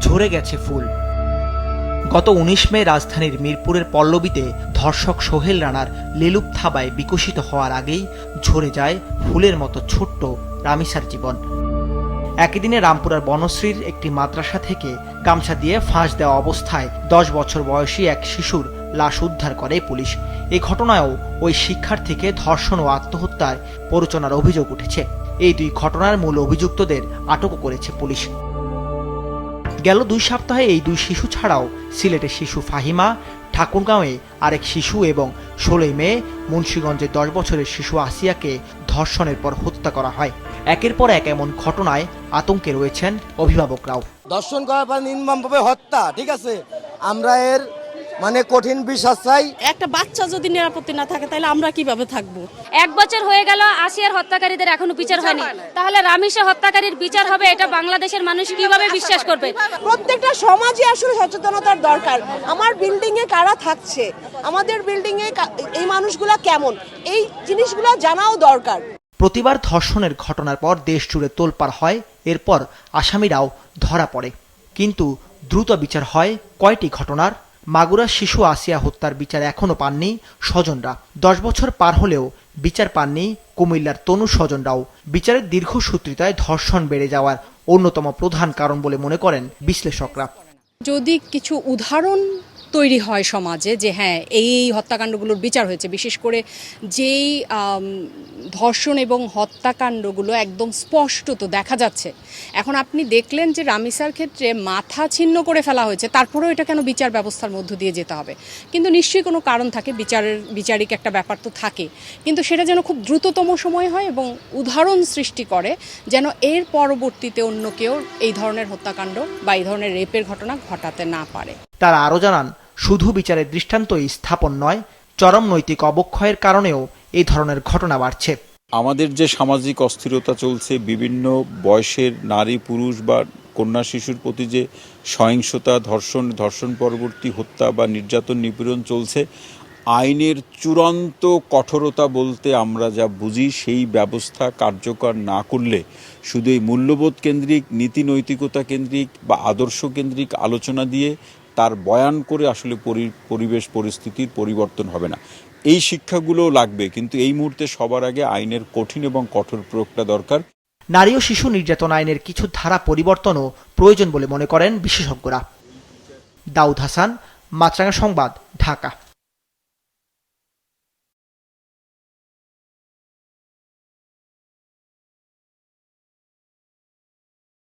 ঝরে গেছে ফুল। গত ১৯ মে রাজধানীর মিরপুরের পল্লবীতে ধর্ষক সোহেল রানার লেলুপ থাবায় বিকশিত হওয়ার আগেই ঝরে যায় ফুলের মতো ছোট্ট রামিসার জীবন। একই দিনে রামপুরার বনশ্রীর একটি মাদ্রাসা থেকে গামছা দিয়ে ফাঁস দেওয়া অবস্থায় ১০ বছর বয়সী এক শিশুর লাশ উদ্ধার করে পুলিশ। এই ঘটনায়ও ওই শিক্ষার্থীকে ধর্ষণ ও আত্মহত্যার প্ররোচনার অভিযোগ উঠেছে। এই দুই ঘটনার মূল অভিযুক্তদের আটকও করেছে পুলিশ। গেল ২ সপ্তাহে এই দুই শিশু ছাড়াও সিলেটের শিশু ফাহিমা, ঠাকুরগাঁওয়ে আরেক শিশু এবং ১৬ মে মুন্সিগঞ্জের ১০ বছরের শিশু আসিয়াকে ধর্ষণের পর হত্যা করা হয়। একের পর এক এমন ঘটনায় আতঙ্কে রয়েছেন অভিভাবকরাও। ধর্ষণ করার পর নির্মমভাবে হত্যা, ঠিক আছে, আমরা এর কঠিন বিচার চাই। একটা বাচ্চা যদি নিরাপত্তা না থাকে তাহলে আমরা কিভাবে থাকবো? ১ বছর হয়ে গেল আসিয়ার হত্যাকারীদের এখনো বিচার হয়নি, তাহলে রামিসা হত্যাকারীর বিচার হবে এটা বাংলাদেশের মানুষ কিভাবে বিশ্বাস করবে? প্রত্যেকটা সমাজে আসলে সচেতনতার দরকার। আমার বিল্ডিং এ কারা থাকছে, আমাদের বিল্ডিং এ এই মানুষগুলা কেমন, এই জিনিসগুলো জানাও দরকার। প্রতিবার ধর্ষণের ঘটনার পর দেশ জুড়ে তোলপাড় হয়, এরপর আসামিরাও ধরা পড়ে। কিন্তু দ্রুত বিচার হয় কয়টি ঘটনার? মাগুরার শিশু আসিয়া হত্যার বিচার এখনো পাননি স্বজনরা। ১০ বছর পার হলেও বিচার পাননি কুমিল্লার তনু স্বজনরাও। বিচারের দীর্ঘসূত্রিতায় ধর্ষণ বেড়ে যাওয়ার অন্যতম প্রধান কারণ বলে মনে করেন বিশ্লেষকরা। যদি কিছু উদাহরণ তৈরি হয় সমাজে যে হ্যাঁ এই হত্যাকাণ্ডগুলোর বিচার হয়েছে, বিশেষ করে যেই ধর্ষণ এবং হত্যাকাণ্ডগুলো একদম স্পষ্টত দেখা যাচ্ছে। এখন আপনি দেখলেন যে রামিসার ক্ষেত্রে মাথা ছিন্ন করে ফেলা হয়েছে, তারপরেও এটা কেন বিচার ব্যবস্থার মধ্য দিয়ে যেতে হবে? কিন্তু নিশ্চয়ই কোনো কারণ থাকে, বিচারিক একটা ব্যাপার তো থাকে, কিন্তু সেটা যেন খুব দ্রুততম সময় হয় এবং উদাহরণ সৃষ্টি করে যেন এর পরবর্তীতে অন্য কেউ এই ধরনের হত্যাকাণ্ড বা এই ধরনের রেপের ঘটনা ঘটাতে না পারে। তারা আরও জানান, শুধু বিচারের দৃষ্টান্তই স্থাপন নয়, চরম নৈতিক অবক্ষয়ের কারণেও এই ধরনের ঘটনা বাড়ছে। আমাদের যে সামাজিক অস্থিরতা চলছে, বিভিন্ন বয়সের নারী পুরুষ বা কন্যা শিশুর প্রতি যে সহিংসতা, ধর্ষণ পরবর্তী হত্যা বা নির্যাতন নিপীড়ন চলছে, আইনের চূড়ান্ত কঠোরতা বলতে আমরা যা বুঝি সেই ব্যবস্থা কার্যকর না করলে শুধু এই মূল্যবোধ কেন্দ্রিক, নীতি নৈতিকতা কেন্দ্রিক বা আদর্শ কেন্দ্রিক আলোচনা দিয়ে তার বয়ান করে আসলে পরিবেশ পরিস্থিতির পরিবর্তন হবে না। এই শিক্ষাগুলো লাগবে, কিন্তু এই মুহূর্তে সবার আগে আইনের কঠিন এবং কঠোর প্রয়োগটা দরকার। নারী ও শিশু নির্যাতন আইনের কিছু ধারা পরিবর্তনও প্রয়োজন বলে মনে করেন বিশেষজ্ঞরা। দাউদ হাসান, মাছরাঙা সংবাদ, ঢাকা।